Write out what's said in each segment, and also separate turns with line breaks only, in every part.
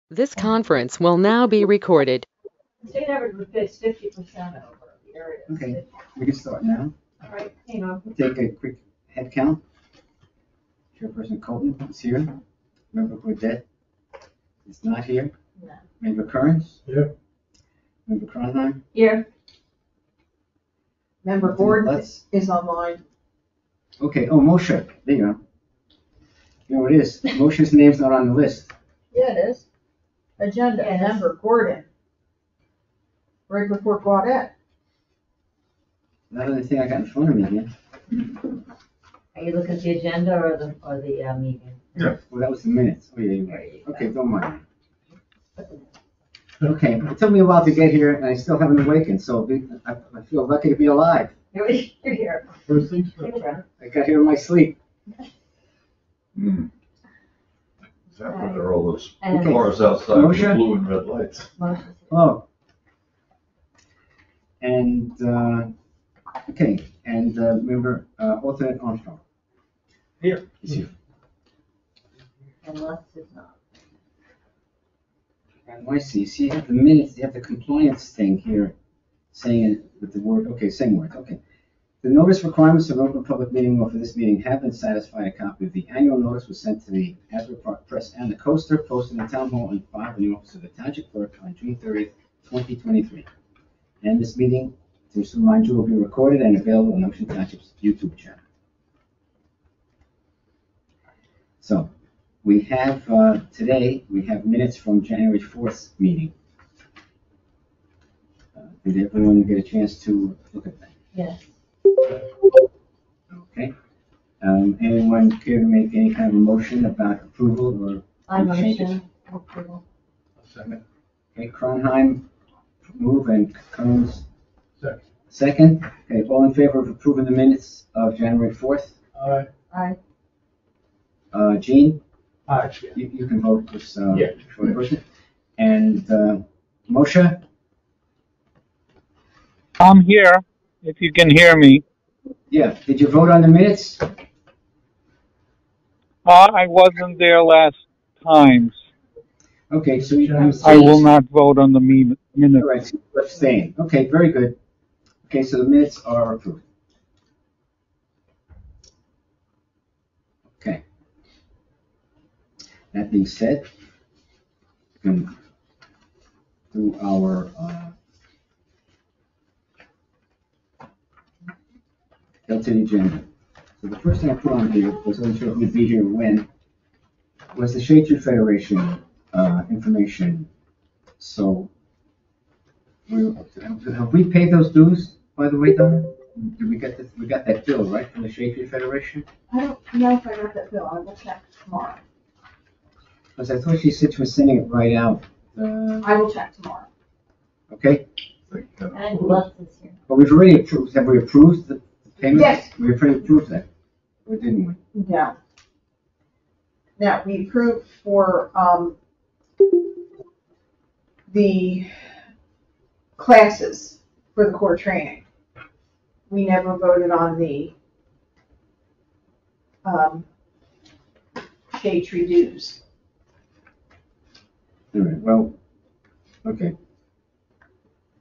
This conference will now be recorded.
The state average would face 50% over the area.
Okay, we can start now.
All right, hang on.
We'll take a quick head count. Chairperson Colton is here. Member Burdette is not here.
No.
Member Kearns?
Here.
Member Kronheim?
Here.
Member Gordon
Let's-
is online.
Okay, oh, Moshe, there you go. You know what it is, Moshe's name's not on the list.
Yeah, it is. Agenda,
Yes.
member Gordon. Right before Claudette.
Not on the thing I got in front of me here.
Are you looking at the agenda or the meeting?
Yeah.
Well, that was the minutes. Oh, yeah, you're
There
right.
you go.
Okay, don't mind. Okay, it took me a while to get here and I still haven't awakened, so I feel lucky to be alive.
You're here.
First things
Here,
first.
Brenda.
I got here in my sleep.
Is that what they're all those
And-
cars outside with
Moshe?
blue and red lights?
Motion.
Oh. And, okay, and member, alternate Armstrong.
Here.
Is here.
Unless it's not.
And I see, you have the minutes, you have the compliance thing here, saying it with the word, okay, same words, okay. The notice requirements of an open public meeting law for this meeting have been satisfied. A copy of the annual notice was sent to the Asbury Park Press and the Coaster, posted in the town hall and filed in the office of the Township Clerk on June 30th, 2023. And this meeting, to remind you, will be recorded and available on Ocean Township's YouTube channel. So, we have, today, we have minutes from January 4th meeting. Did everyone get a chance to look at that?
Yes.
Okay. Anyone care to make any kind of a motion about approval or?
I
changes?
motion approval.
Second.
Okay, Kronheim, move, and Kearns,
Second.
second. Okay, all in favor of approving the minutes of January 4th?
Aye.
Aye.
Jean,
Aye.
you can vote this,
Yeah.
short person. And, Moshe?
I'm here, if you can hear me.
Yeah, did you vote on the minutes?
I wasn't there last time.
Okay, so you.
I will not vote on the minutes.
All right, so you abstain. Okay, very good. Okay, so the minutes are approved. Okay. That being said, we can do our, go to the agenda. So the first thing I put on here was unsure who would be here when, was the Shade Tree Federation, information. So, have we paid those dues, by the way, Donna? Did we get this, we got that bill, right, from the Shade Tree Federation?
I don't know if I got that bill. I will check tomorrow.
Because I thought she said she was sending it right out,
I will check tomorrow.
okay?
And Les is here.
But we've already approved, have we approved the payment?
Yes.
We've already approved that, or didn't we?
No. Now, we approved for, the classes for the core training. We never voted on the, shade tree dues.
All right, well, okay.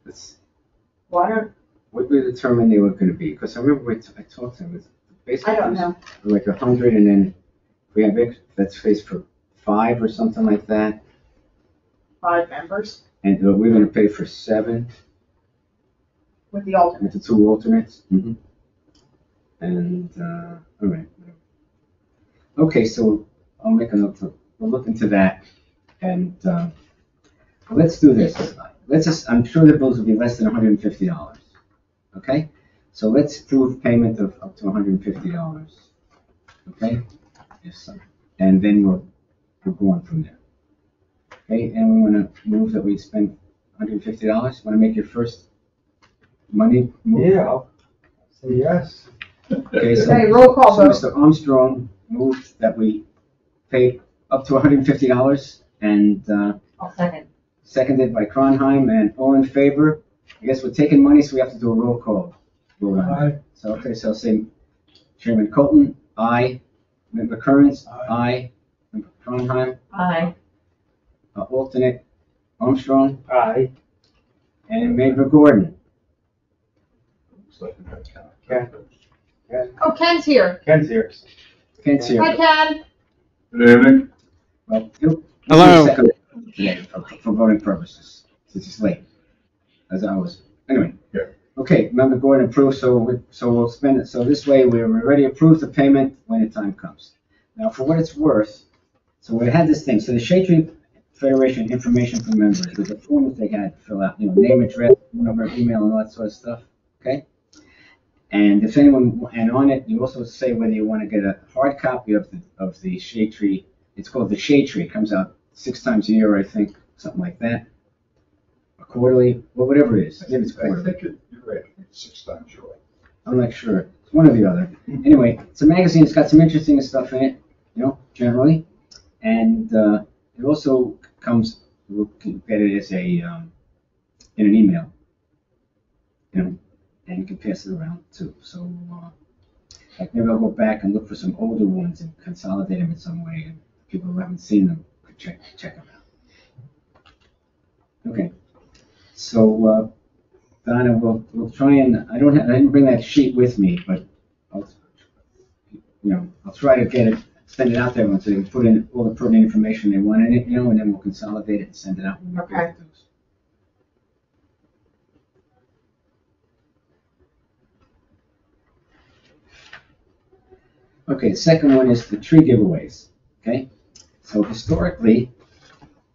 Let's,
Well, I don't,
what we determined they were gonna be, because I remember I talked to them, it's basically.
I don't know.
Like 100, and then if we have, let's face for 5 or something like that,
5 members
and we're gonna pay for 7
with the alternate.
with the 2 alternates. And, all right. Okay, so I'll make a note we'll look into that, and, let's do this. Let's just, I'm sure the bills will be less than $150, okay? So let's approve payment of up to $150, okay? Yes, and then we'll go on from there. Okay, and we wanna move that we spend $150, wanna make your first money move?
Yeah, I'll say yes.
Okay, so.
Okay, roll call
So
vote.
Mr. Armstrong moved that we pay up to $150, and,
I'll second.
seconded by Kronheim, and all in favor? I guess we're taking money, so we have to do a roll call. Vote on it.
Aye.
So, okay, so I'll say Chairman Colton, aye. Member Kearns,
Aye.
aye. Member Kronheim,
Aye.
Alternate Armstrong,
Aye.
and Major Gordon.
Looks like we got Ken.
Oh, Ken's here.
Ken's here.
Ken's here.
Hi, Ken.
Good evening.
Well, he'll
Hello.
be second today for voting purposes, since it's late, as always. Anyway.
Yeah.
Okay, Member Gordon approved, so we'll spend it, so this way we're already approved the payment when the time comes. Now, for what it's worth, so we had this thing, so the Shade Tree Federation information for members, there's a form that they had to fill out, name, address, number, email, and all that sort of stuff, okay? And if anyone, and on it, you also say whether you want to get a hard copy of the Shade Tree. It's called the Shade Tree. It comes out 6 times a year, I think, something like that. Or quarterly, well, whatever it is. Maybe it's
I
quarterly.
think you're right. 6 times you're right.
I'm not sure. It's one or the other. Anyway, it's a magazine. It's got some interesting stuff in it, generally. And it also comes, we'll get it as in an email, and you can pass it around too. So, like maybe I'll go back and look for some older ones and consolidate them in some way, and people who haven't seen them could check them out. Okay. So, Donna, we'll try and I didn't bring that sheet with me, but I'll try to get it, send it out there so they can put in all the pertinent information they want in it, and then we'll consolidate it and send it out.
Okay.
Okay, the second one is the tree giveaways. Okay, so historically,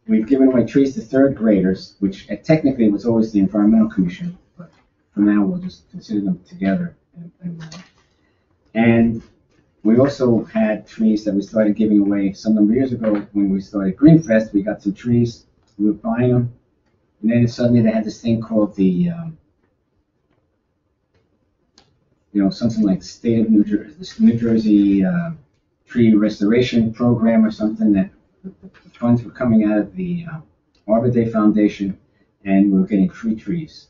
we've given away trees to third graders, which technically was always the Environmental Commission, but for now we'll just consider them together. And we also had trees that we started giving away some number of years ago when we started Greenfest. We got some trees, we were buying them, and then suddenly they had this thing called the something like the State of New Jersey Tree Restoration Program or something, that the funds were coming out of the Arbor Day Foundation, and we were getting free trees.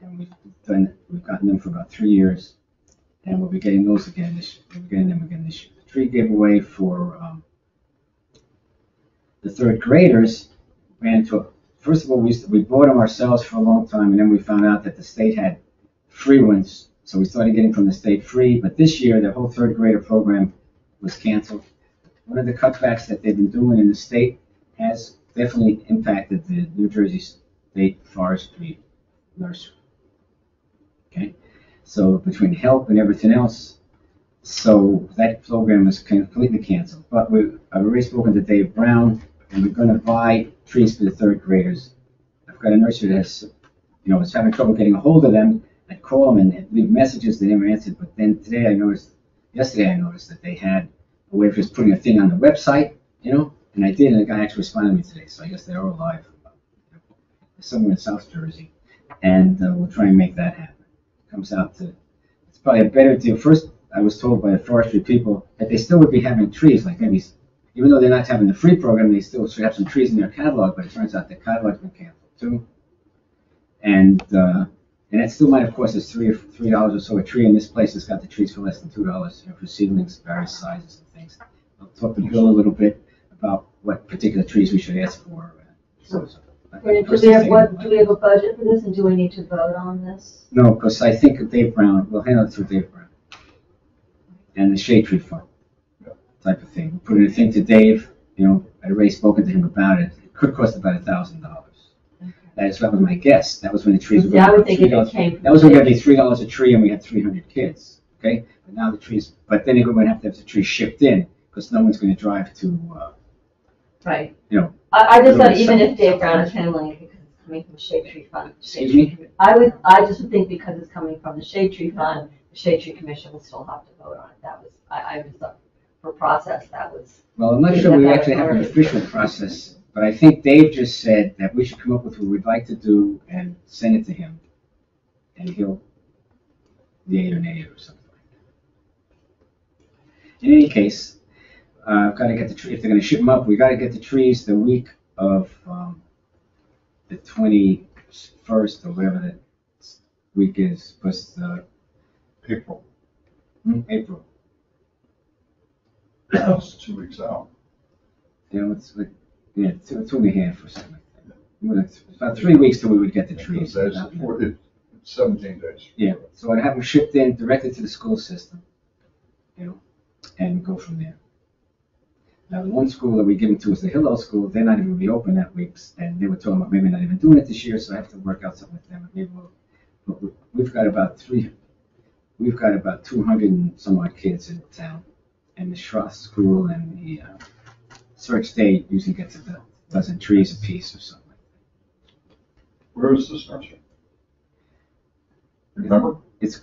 And we've gotten them for about 3 years, and we'll be getting those again we're getting them again this year. The tree giveaway for the third graders ran into first of all, we bought them ourselves for a long time, and then we found out that the state had free ones. So we started getting from the state free, but this year the whole third grader program was canceled. One of the cutbacks that they've been doing in the state has definitely impacted the New Jersey State Forestry Nursery. Okay, so between help and everything else, so that program is completely canceled. But I've already spoken to Dave Brown, and we're going to buy trees for the third graders. I've got a nursery that has, is having trouble getting a hold of them. I'd call them and leave messages, they never answered, but then yesterday I noticed that they had a way of just putting a thing on the website, and I did, and the guy actually responded to me today, so I guess they're all alive somewhere in South Jersey, and we'll try and make that happen. Comes out to, it's probably a better deal. First, I was told by the forestry people that they still would be having trees, like maybe, even though they're not having the free program, they still should have some trees in their catalog, but it turns out the catalog's been canceled too. And that still might have cost us $3 or so a tree. In this place, it's got the trees for less than $2, for seedlings, various sizes and things. I'll talk to Bill a little bit about what particular trees we should ask for.
Do we have a budget for this, and do we need to vote on this?
No, because I think Dave Brown, we'll handle it through Dave Brown. And the Shade Tree Fund type of thing. We'll put in a thing to Dave, I'd already spoken to him about it. It could cost about $1,000. That was my guess. That was when the trees were going to be $3. That was going to be $3 a tree, and we had 300 kids. Okay, but now the trees. But then they're going to have the tree shipped in because no one's going to drive to.
Right. I just thought even if Dave Brown is handling it because it's coming from the Shade Tree Fund.
Excuse me?
I just would think because it's coming from the Shade Tree Fund, the Shade Tree Commission will still have to vote on it. That was I was for process. That was.
Well, I'm not sure we actually have an official process. But I think Dave just said that we should come up with what we'd like to do and send it to him. And he'll yay or nay or something like that. In any case, I've got to get the tree. If they're going to ship them up, we got to get the trees the week of the 21st or whatever that week is. Plus
April.
April.
That's 2 weeks out.
Yeah, Yeah, two and a half or something like that. Well, it's about 3 weeks till we would get the trees.
It's 17 days.
Yeah, so I'd have them shipped in directly to the school system, and go from there. Now, the one school that we give them to is the Hillel School. They're not even going to be open that week, and they were talking about maybe not even doing it this year, so I have to work out something with them. Maybe but we've got about 200 and some odd kids in town, and the Schroth School and the Search Day usually gets about a dozen trees apiece or something like that.
Where is this nursery? Remember?
It's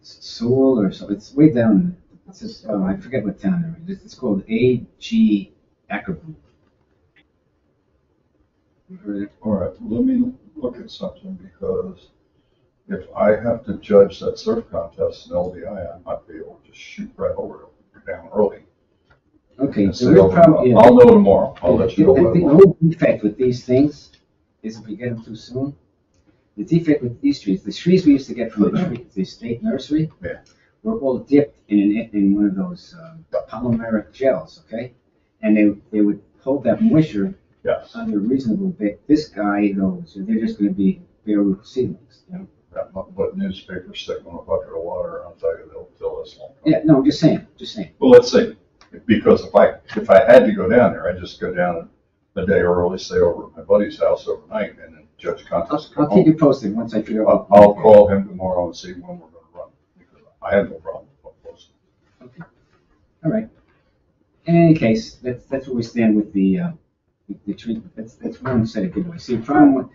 Sewell or so. It's way down. It's just, I forget what town they're in. It's called A.G. Ackerboom. You heard it?
All right, let me look at something, because if I have to judge that surf contest in LDI, I might be able to shoot right over it down early.
Okay,
And
the
say,
real problem,
I'll know tomorrow. I'll let you know
the
tomorrow.
whole defect with these things is if we get them too soon. The defect with these trees, the trees we used to get from the state nursery,
Yeah.
were all dipped in one of those polymeric gels, okay? And they would hold that moisture
Yes.
under a reasonable bit. This guy, though, so they're just going to be bare root seedlings,
That might put newspaper stick on a bucket of water, and I'll tell you, they'll this long.
Yeah, no, I'm just saying.
Well, let's see, because if I had to go down there, I'd just go down a day early, stay over at my buddy's house overnight, and then judge contest.
I'll keep you posted once I figure out.
I'll call him tomorrow and see when we're gonna run, because I have no problem with posting.
Okay. All right. In any case, that's where we stand with the treatment. That's one set of giveaways. See, the problem with,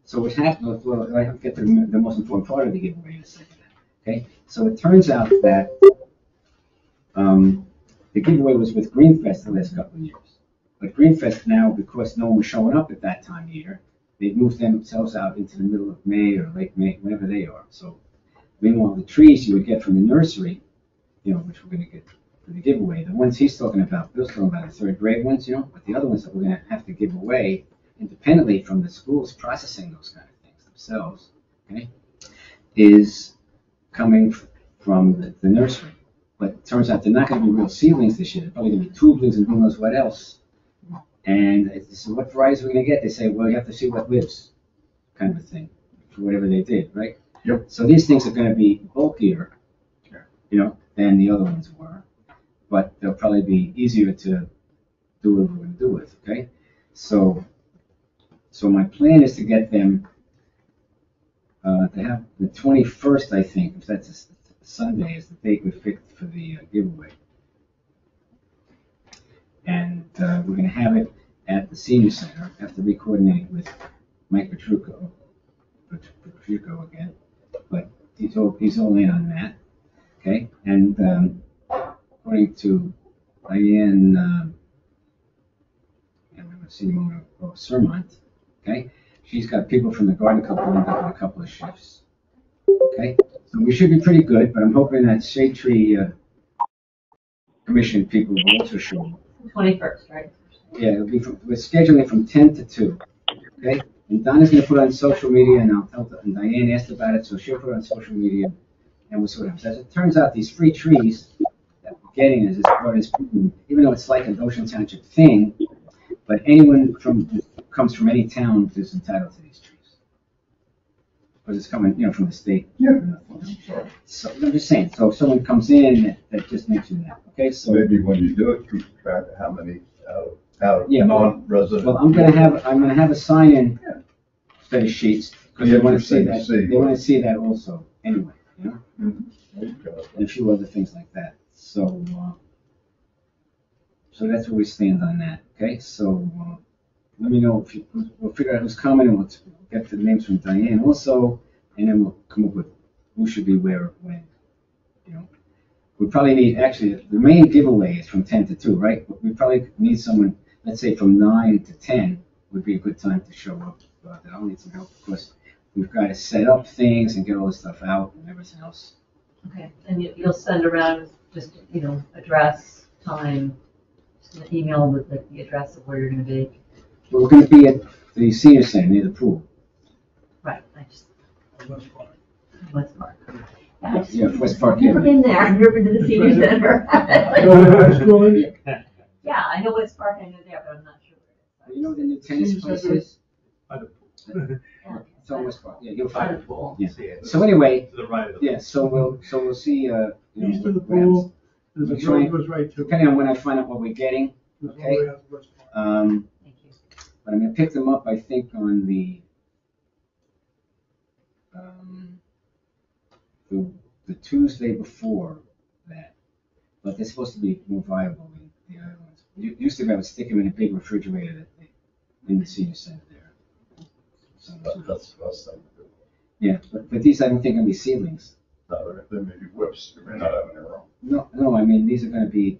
so what happened, well, I have to get to the most important part of the giveaway in a second. Okay? So it turns out that the giveaway was with Greenfest the last couple of years. But Greenfest now, because no one was showing up at that time of year, they've moved themselves out into the middle of May or late May, whenever they are. So, meanwhile, the trees you would get from the nursery, which we're going to get for the giveaway, the ones he's talking about, Bill's talking about the third grade ones, but the other ones that we're going to have to give away independently from the schools processing those kind of things themselves, okay, is coming from the nursery. But it turns out they're not going to be real seedlings this year. They're probably going to be tubelings and who knows what else. And so what varieties are we going to get? They say, well, you have to see what lives, kind of a thing, for whatever they did, right?
Yep.
So these things are going to be bulkier, than the other ones were, but they'll probably be easier to do what we're going to do with, okay? So my plan is to get them, to have the 21st, I think, if that's a Sunday, is the date we picked for the giveaway. And we're going to have it at the Senior Center after we coordinate with Mike Petrucco again, but he's all in on that, okay? And according to Diane, Sermont, okay? She's got people from the Garden Club lined up in a couple of shifts, okay? So we should be pretty good, but I'm hoping that Shade Tree Commission people will also show up.
21st, right?
Yeah, we're scheduling from 10 to 2, okay? And Donna's going to put it on social media, and I'll tell and Diane asked about it, so she'll put it on social media, and we'll sort of. As it turns out, these free trees that we're getting is as part of this, even though it's like an Ocean Township thing, but anyone comes from any town is entitled to these trees. Because it's coming, from the state.
Yeah.
So I'm just saying, so if someone comes in that just mentioned that, okay? So
Maybe when you do it, keep track of how many out of
Yeah,
non-resident.
well, I'm gonna have a sign-in set of sheets because they want to see
Interesting to
that.
see.
They want to see that also. Anyway,
Mhm. There you go.
and a few other things like that. So, so that's where we stand on that. Okay. So let me know if we'll figure out who's coming, and we'll get the names from Diane also, and then we'll come up with who should be where when. We probably need, actually, the main giveaway is from 10 to 2, right? But we probably need someone, let's say from 9 to 10 would be a good time to show up. I'll need some help because we've got to set up things and get all this stuff out and everything else.
Okay, and you'll send around just, address, time, just an email with the address of where you're going to be.
Well, we're going to be at the senior center near the pool.
Right, West Park.
Yeah, West Park.
I've never been there, I've never been to the senior center.
Go to high school,
Yeah, I know West Park, I know there, but I'm not sure where it
You know the new tennis place is?
By the pool.
is. Yeah, okay.
It's on West Park, yeah, you'll
By
find
the
it.
pool.
Yeah.
See it.
So anyway,
To the right of the.
yeah, so we'll see,
East of the
what happens.
pool, there's a
Make sure
road goes right to.
Depending on when I find out what we're getting,
There's no
okay.
way out to West Park.
Thank you.
But I'm gonna pick them up, I think, on the Tuesday before that. But they're supposed to be more viable than the other ones. Used to be able to stick them in a big refrigerator in the senior center there. So,
That's the best thing to do.
yeah, but these I don't think are gonna be ceilings.
No, they may be whips, you may not have any wrong.
No, I mean, they're gonna be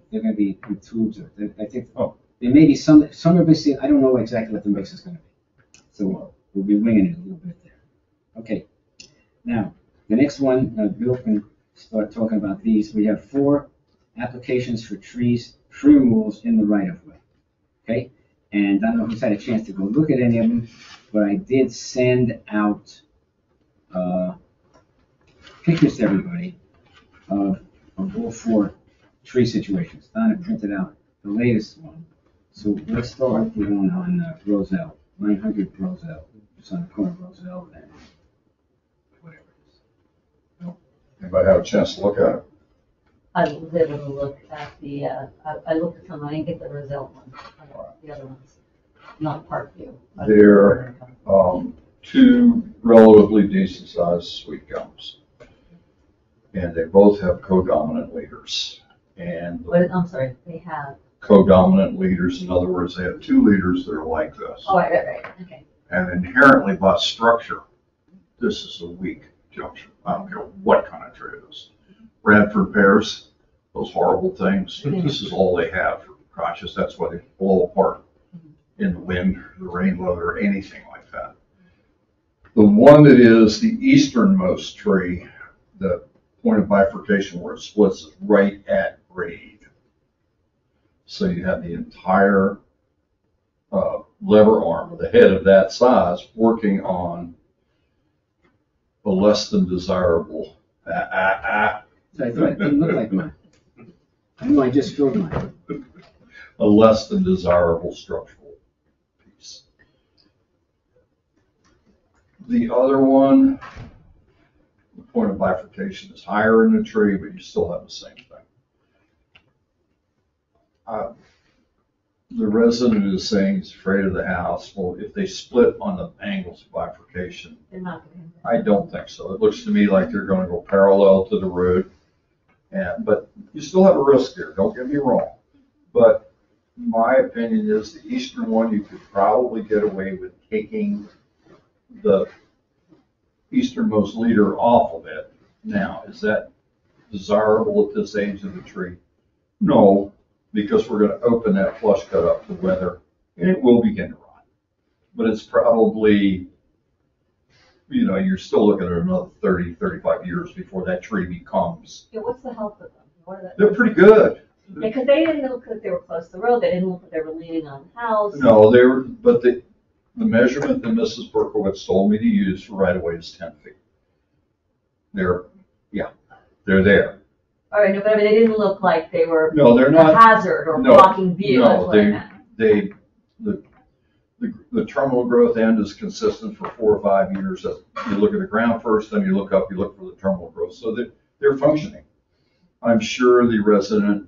in tubes, I think,
Oh.
there may be some of us, I don't know exactly what the mix is gonna be. So we'll be winging it a little bit there. Okay, now, the next one, Bill can start talking about these. We have 4 applications for tree removals in the right of way. Okay, and I don't know who's had a chance to go look at any of them, but I did send out pictures to everybody of all 4 tree situations. Donna printed out the latest one. So let's start with the one on Roselle, 900 Roselle. It's on the corner of Roselle and whatever it is.
Anybody have a chance to look at it?
I was able to look at the, I looked at some, I didn't get the Roselle one, the other ones, not Parkview.
They're, 2 relatively decent sized sweet gums. And they both have codominant leaders. And
I'm sorry, they have,
codominant leaders, in other words, they have 2 leaders that are like this.
oh, right, okay.
And inherently by structure, this is a weak junction. I don't care what kind of tree it is. Bradford pears, those horrible things, this is all they have for crotches. That's why they blow apart in the wind, the rain load, or anything like that. The one that is the easternmost tree, the point of bifurcation where it splits is right at grade. So you have the entire lever arm, the head of that size, working on a less than desirable.
So I thought it didn't look like mine. I know I just filled mine.
A less than desirable structural piece. The other one, the point of bifurcation is higher in the tree, but you still have the same thing. The resident is saying he's afraid of the house. Well, if they split on the angles of bifurcation,
They're not going to.
I don't think so. It looks to me like they're going to go parallel to the road. But you still have a risk there, don't get me wrong. But my opinion is the eastern one, you could probably get away with taking the easternmost leader off of it. Now, is that desirable at this age of the tree? No, because we're going to open that flush cut up to weather, and it will begin to rot. But it's probably, you're still looking at another 30, 35 years before that tree becomes.
Yeah, what's the health of them? What are
They're pretty good.
Because they didn't look like they were close to the road, they didn't look like they were leaning on the house.
No, they were, but the measurement that Mrs. Berkowitz told me to use for right away is 10 feet. They're there.
All right, no, but I mean, they didn't look like they were
No, they're
a
not.
hazard or
No,
blocking view, that's
No,
what I meant.
the terminal growth end is consistent for 4 or 5 years. You look at the ground first, then you look up, you look for the terminal growth. So they're functioning. I'm sure the resident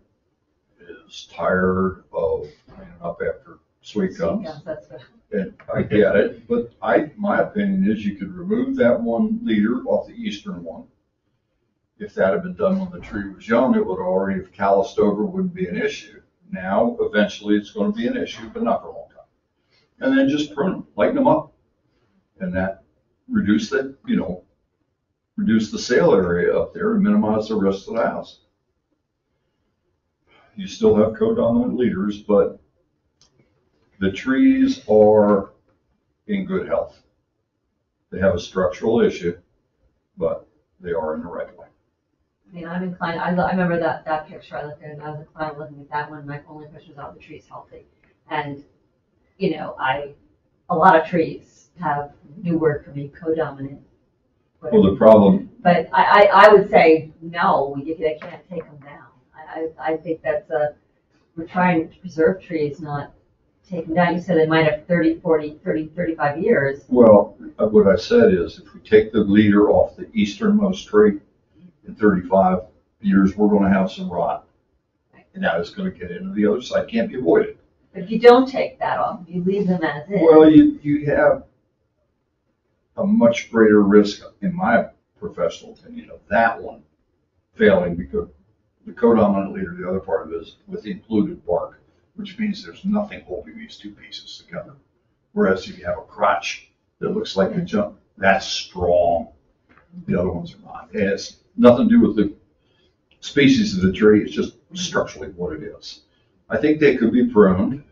is tired of cleaning up after sweet gums.
Yes, that's what.
And I get it, but my opinion is you could remove that one leader off the eastern one. If that had been done when the tree was young, it would already have calloused over, wouldn't be an issue. Now, eventually, it's going to be an issue, but not for a long time. And then just prune them, lighten them up, and that reduce the sale area up there and minimize the risk to the house. You still have codominant leaders, but the trees are in good health. They have a structural issue, but they are in the right way.
I mean, I'm inclined, I remember that picture I looked at, and I was inclined looking at that one, my only question was, are the trees healthy? And, a lot of trees have, new word for me, codominant.
Well, the problem,
But I would say, no, they can't take them down. I think that's we're trying to preserve trees, not take them down. You said they might have 30, 40, 30, 35 years.
Well, what I said is if we take the leader off the easternmost tree in 35 years, we're going to have some rot. And that is going to get into the other side. Can't be avoided.
But if you don't take that off, if you leave them as is.
Well, you have a much greater risk, in my professional opinion, of that one failing because the codominant leader, the other part of it is with the included bark, which means there's nothing holding these two pieces together. Whereas if you have a crotch that looks like a jump, that's strong. The other ones are not. It has nothing to do with the species of the tree. It's just structurally what it is. I think they could be pruned.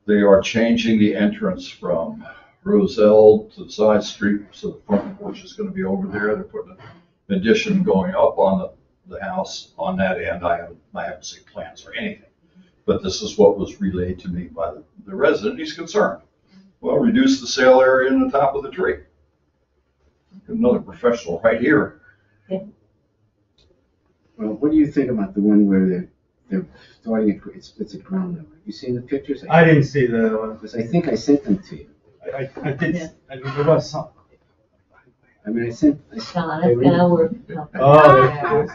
They are changing the entrance from Roselle to the side street, so the front porch is going to be over there. They're putting an addition going up on the house on that end. I haven't seen plans or anything, but this is what was relayed to me by the resident. He's concerned. Well, reduce the sail area in the top of the tree. Another professional right here.
Yeah.
Well, what do you think about the one where they're starting at, it's at ground level? Have you seen the pictures?
I didn't see the one.
Because I think I sent them to you.
I did. I mean, there was some.
I mean, I sent.
John, it's now we're.
Oh,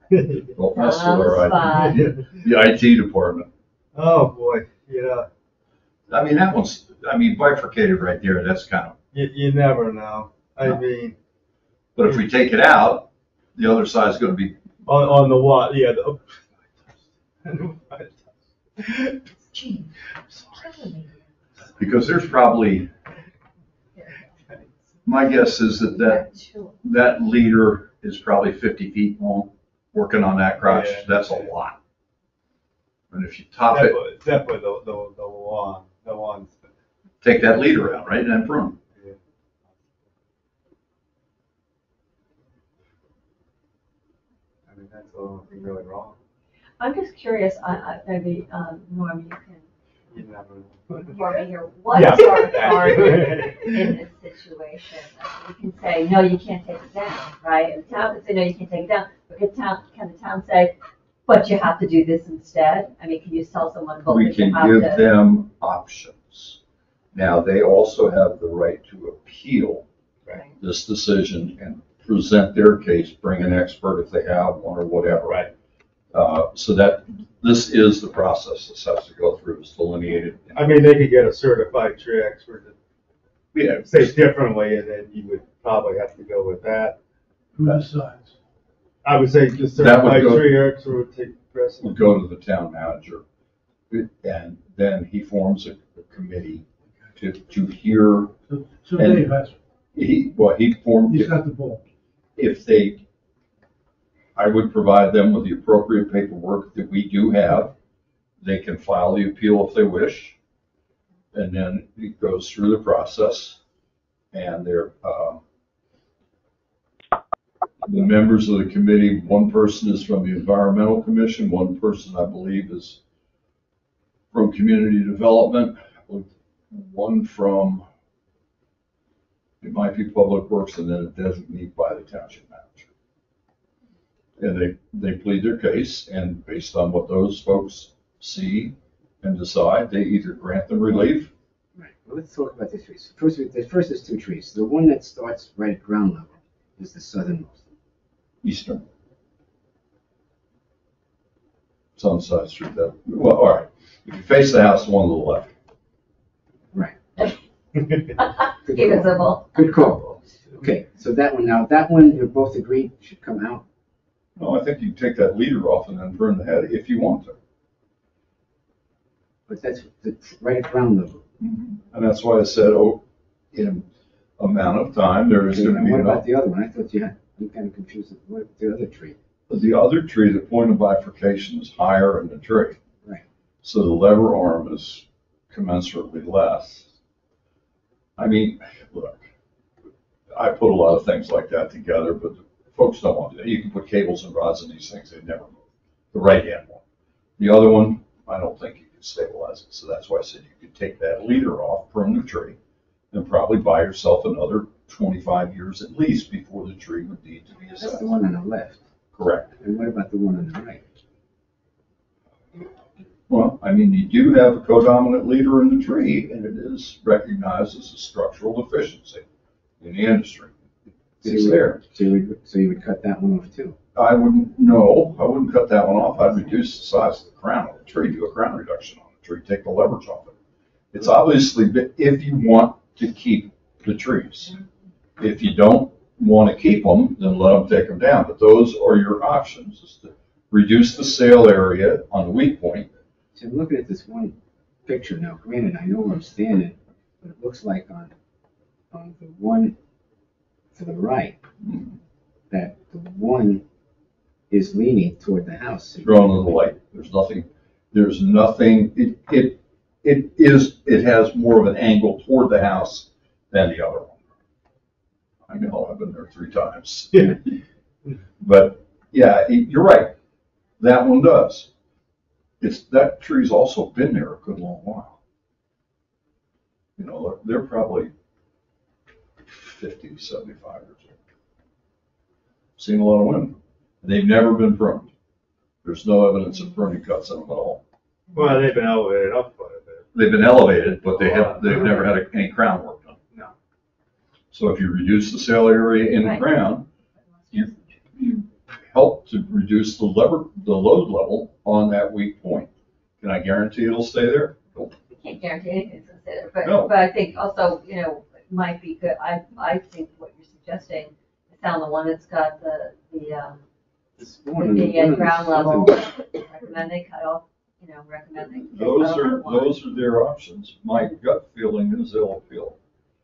Well, that's the IT department.
oh boy, yeah.
I mean, that one's, bifurcated right there. That's kind of,
You never know. I mean,
but if we take it out, the other side's going to be,
on the what? Yeah.
because there's probably, my guess is that leader is probably 50 feet long, working on that crotch.
Yeah.
That's a lot. And if you top it,
Definitely the ones.
take that leader out, right, and then prune.
Yeah. I mean, that's the only thing really wrong.
I'm just curious, maybe, Norm, you can
You never know.
inform me here. What's
Yeah.
our part in this situation? You can say, no, you can't take it down, right? And the town can say, no, you can't take it down. But can the town say, but you have to do this instead? I mean, can you tell someone, well,
We
you
can
have
give
to?
them options. Now, they also have the right to appeal
Right.
this decision and present their case, bring an expert if they have one or whatever.
Right.
So that, this is the process this has to go through, is delineated.
I mean, they could get a certified tree expert to
Yeah,
say differently, and then you would probably have to go with that.
Who decides?
I would say the
That would
certified
go-
tree expert would take
we'll
precedent.
go to the town manager, and then he forms a committee to hear,
So
And-
Dave has,
he
he's
formed,
got the ball.
if they, I would provide them with the appropriate paperwork that we do have. They can file the appeal if they wish, and then it goes through the process. And they're, the members of the committee, one person is from the Environmental Commission, one person, I believe, is from Community Development, one from, it might be Public Works, and then a designee by the township manager. And they plead their case, and based on what those folks see and decide, they either grant them relief.
Right. Well, let's talk about the trees. First, there's two trees. The one that starts right at ground level is the southernmost.
Eastern. It's on Side Street. Well, all right. If you face the house, the one to the left.
Right.
Keep it simple.
Good call. Okay, so that one, now that one, you're both agreed should come out.
No, I think you can take that leader off and then burn the head if you want to.
But that's right at ground level.
And that's why I said, in amount of time, there is
Okay,
going to
and
be
what about
enough.
the other one? I thought you had, I'm kind of confused. What about the other tree?
The other tree, the point of bifurcation is higher in the tree.
Right.
So the lever arm is commensurately less. I mean, look, I put a lot of things like that together, but folks don't want to. You can put cables and rods in these things, they never move. The right-hand one. The other one, I don't think you can stabilize it. So that's why I said you could take that leader off, prune the tree, and probably buy yourself another 25 years at least before the tree would need to be
That's
assessed.
the one on the left.
Correct.
And what about the one on the right?
Well, I mean, you do have a codominant leader in the tree, and it is recognized as a structural deficiency in the industry. It's there.
So you would cut that one off too?
I wouldn't cut that one off. I'd reduce the size of the crown of the tree, do a crown reduction on the tree, take the leverage off it. It's obviously, if you want to keep the trees. If you don't want to keep them, then let them take them down. But those are your options, is to reduce the sale area on the weak point.
So I'm looking at this one picture now. Granted, I know where I'm standing, but it looks like on the one to the right, that the one is leaning toward the house.
Drawn to the light. There's nothing, it has more of an angle toward the house than the other one. I know, I've been there 3 times. But, yeah, you're right. That one does. That tree's also been there a good long while. You know, they're probably 50 to 75 years old. Seen a lot of women. They've never been pruned. There's no evidence of pruning cuts in them at all.
Well, they've been elevated up quite a bit.
They've been elevated, but they've never had any crown work done.
No.
So if you reduce the sale area in the
Right.
crown, you help to reduce the load level on that weak point. Can I guarantee it'll stay there? Nope.
We can't guarantee anything's gonna stay there,
No.
but I think also, you know, it might be good, I think what you're suggesting is down the one that's got the
This
with
one,
the
one of
ground
the-
level, recommend they cut off, you know, recommend they.
Those
cut off
are
the one.
their options. My gut feeling is they'll appeal.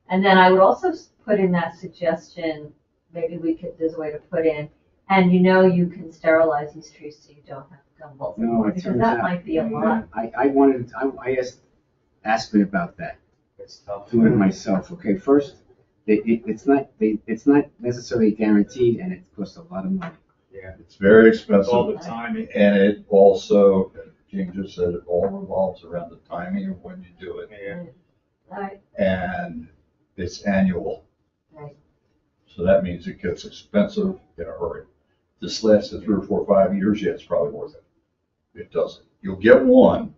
And then I would also put in that suggestion, maybe there's a way to put in, and you know you can sterilize these trees so you don't have gumballs
No,
anymore,
it
because
turns
that
out.
might be a lot.
I asked Aspen about that,
It's tough.
doing it myself. Okay, first, it's not necessarily guaranteed, and it costs a lot of money.
Yeah.
It's very
It's all
expensive.
the timing.
And it also, Jane just said, it all revolves around the timing of when you do it.
Yeah.
All right,
And it's annual.
right.
So that means it gets expensive in a hurry. This lasted 3 or 4 or 5 years, yeah, it's probably worth it. It doesn't. You'll get one,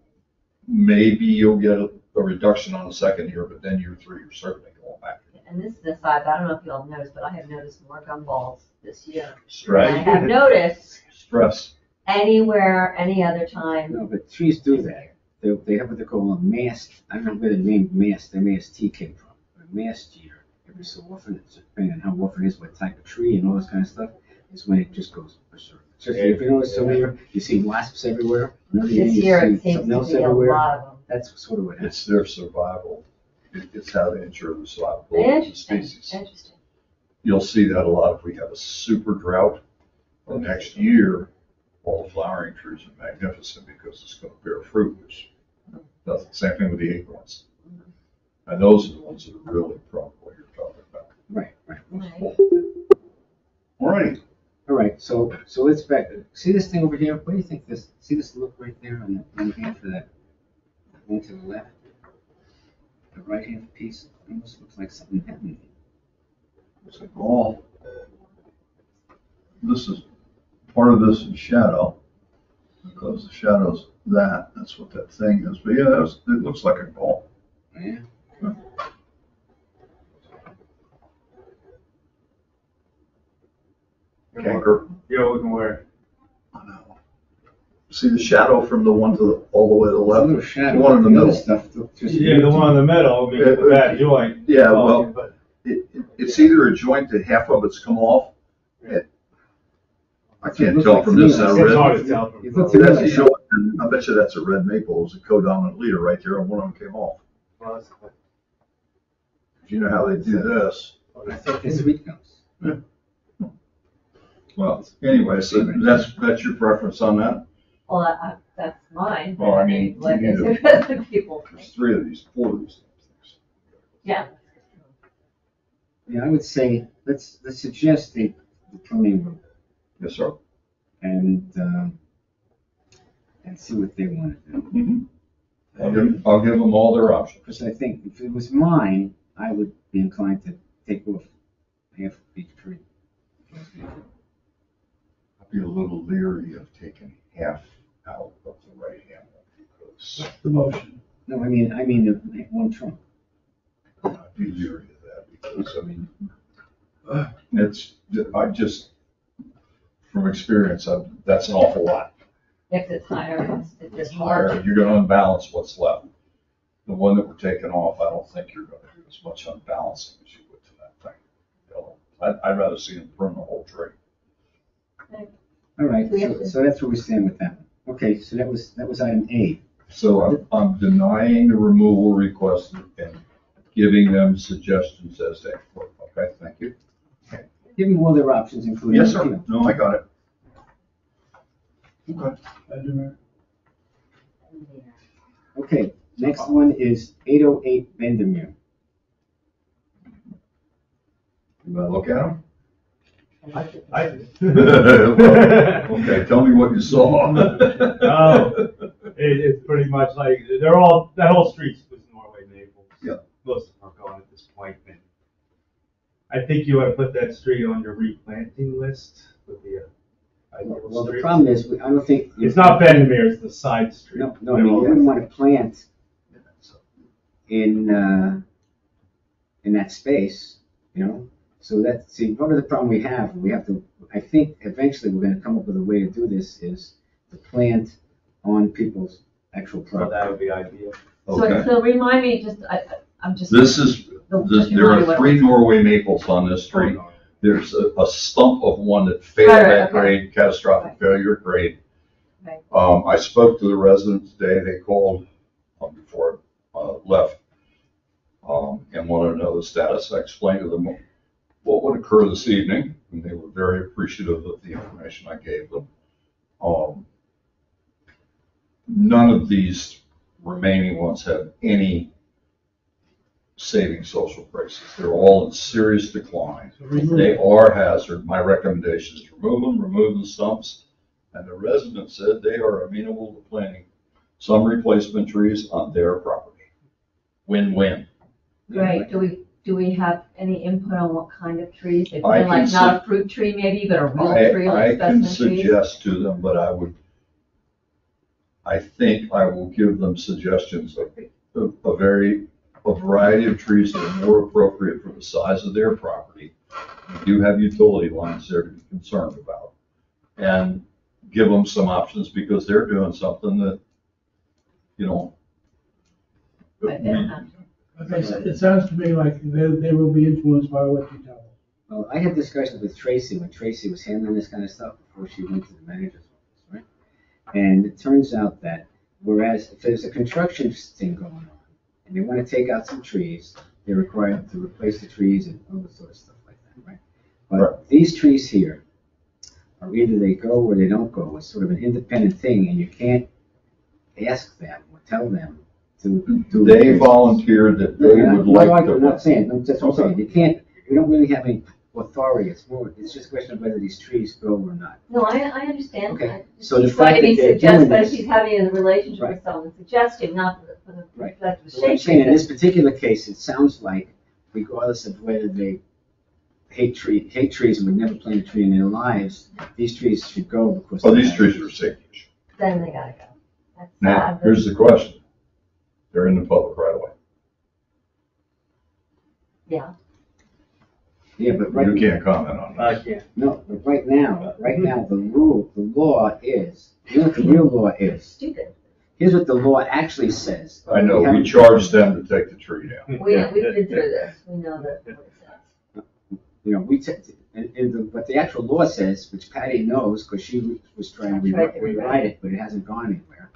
maybe you'll get a reduction on the second year, but then year 3, you're certainly going back.
And this is aside, I don't know if you all noticed, but I have noticed more gumballs this year. And I
Stress.
have noticed
Stress.
anywhere, any other time.
No, but trees do that. They have what they call a mast. I don't know where the name mast, M-A-S-T came from. A mast year, every so often, it's depending on how often it is, what type of tree and all this kind of stuff, is when it just goes berserk. Just, if you notice over here, you see wasps everywhere. Another
This year,
you
it
see
seems
something
to
else
be a
everywhere.
lot of them.
That's sort of what happens.
It's their survival. It's how they ensure the survival of the
Interesting,
species.
interesting.
You'll see that a lot if we have a super drought. The next year, all the flowering trees are magnificent because it's going to bear fruit, which does the same thing with the acorns. And those are the ones that are really prone to what you're talking about.
Right.
Right.
All righty.
All right, so let's back. See this thing over here? What do you think this? See this look right there on the one hand for that one to the left, the right hand piece. It almost looks like something happened.
It's like, oh, this is, part of this is shadow, because the shadow's that's what that thing is. But yeah, it looks like a ball.
Yeah.
Canker.
You're looking where?
I know. See the shadow from the one all the way to the
A
left?
little shadow.
The one in the
The other
middle.
stuff looked just.
Yeah, the one in the middle, I mean, the bad joint.
Yeah, well,
But
It's either a joint that half of it's come off. I can't tell from this, that
it's hard
red.
to tell from.
It looks
That's a
like-
joint, and I bet you that's a red maple. It was a codominant leader right there, and one of them came off.
Well, that's-
You know how they do this.
I thought this week goes.
Well, anyway, so that's your preference on that?
Well, that's mine.
Well, I mean,
Like
you
I
need
said, other people.
There's 4 of these things.
Yeah.
Yeah, I would say let's suggest the pruning route
Yes, sir.
and see what they want to do.
I'll give them all their options.
Because I think if it was mine, I would be inclined to take off half of each tree.
I'd be a little leery of taking half out of the right
The motion.
No, I mean the one trunk.
I'd be leery of that because, I mean, I just, from experience, that's an awful lot.
If it's higher, it's
It's higher, you're gonna unbalance what's left. The one that we're taking off, I don't think you're gonna do as much unbalancing as you would to that thing. You know, I'd rather see them prune the whole tree.
All right, so that's where we stand with that. Okay, so that was item A.
So I'm denying the removal request and giving them suggestions as they, okay, thank you.
Give them all their options, including.
Yes, sir. No, I got it. Okay.
Okay, next one is 808 Vandermeer.
You wanna look at them?
I did.
Okay, tell me what you saw.
It's pretty much like, they're all, that whole street was Norway maples.
Yeah.
Most of them are gone at this point, and I think you ought to put that street on your replanting list with the ideal
Well, the
streets.
problem is, I don't think.
It's not Vandermeer, it's the side street.
No, I mean, you wouldn't want to plant in that space, you know? So part of the problem we have to, I think eventually we're gonna come up with a way to do this is to plant on people's actual
So
property.
that would be ideal.
Okay.
So remind me, I'm just.
This is, there are 3 Norway maples on this street.
Oh,
There's a stump of one that failed
Right,
at
okay.
grade, catastrophic
Right.
failure at grade.
Right.
I spoke to the residents today, they called before I left, and wanted to know the status. I explained to them what would occur this evening, and they were very appreciative of the information I gave them. None of these remaining ones have any saving social prices. They're all in serious decline. They are hazard. My recommendation is remove the stumps. And the residents said they are amenable to planting some replacement trees on their property. Win-win.
Great, do we have any input on what kind of trees? They
I
plan like
can
not a fruit tree maybe, but a real tree,
I
like
can
specimen trees?
suggest to them, but I think I will give them suggestions of a variety of trees that are more appropriate for the size of their property. You do have utility lines there to be concerned about. And give them some options because they're doing something that, you know.
Right, they don't have to.
Okay, so it sounds to me like they will be influenced by what you tell them.
Well, I had discussions with Tracy when Tracy was handling this kind of stuff before she went to the manager's office, right? And it turns out that whereas if there's a construction thing going on and they want to take out some trees, they're required to replace the trees and all this sort of stuff like that, right? But
Right.
these trees here are either they go or they don't go. It's sort of an independent thing, and you can't ask them or tell them to do.
They volunteered that they would like to.
I'm not saying, that's what I'm
Okay.
saying. You don't really have any authority. It's just a question of whether these trees grow or not.
No, I understand.
Okay,
I just-
so the
he's trying
fact
to
that they're
suggest,
doing
but if
this-
he's having a relationship
Right.
with someone, suggesting, not for the
Right.
perspective of
So what I'm
shade
saying, in
tree,
this particular case, it sounds like regardless of whether they hate trees and would never plant a tree in their lives, these trees should go because.
Oh, these trees are safety issue.
then they gotta go. That's
Now,
sad, but-
here's the question. They're in the public right away.
Yeah,
Yeah, but right.
You can't comment on
I
that.
can't.
No, but right now, the law is, you know what the real law is?
stupid.
Here's what the law actually says.
I know, we
haven't-
charge them to take the tree down.
We've been through this, we know that what it says.
You know, but the actual law says, which Patty knows, because she was trying to
Tried to
rewrite it, but it hasn't gone anywhere.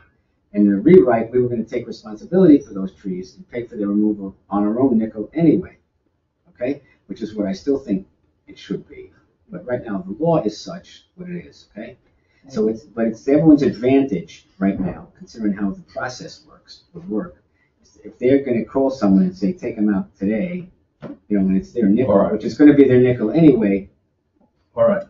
And in the rewrite, we were gonna take responsibility for those trees and pay for their removal on our own nickel anyway. Okay? Which is what I still think it should be. But right now, the law is such what it is, okay? So it's everyone's advantage right now, considering how the process would work. If they're gonna call someone and say, take them out today, you know, when it's their nickel,
All right.
which is gonna be their nickel anyway.
All right.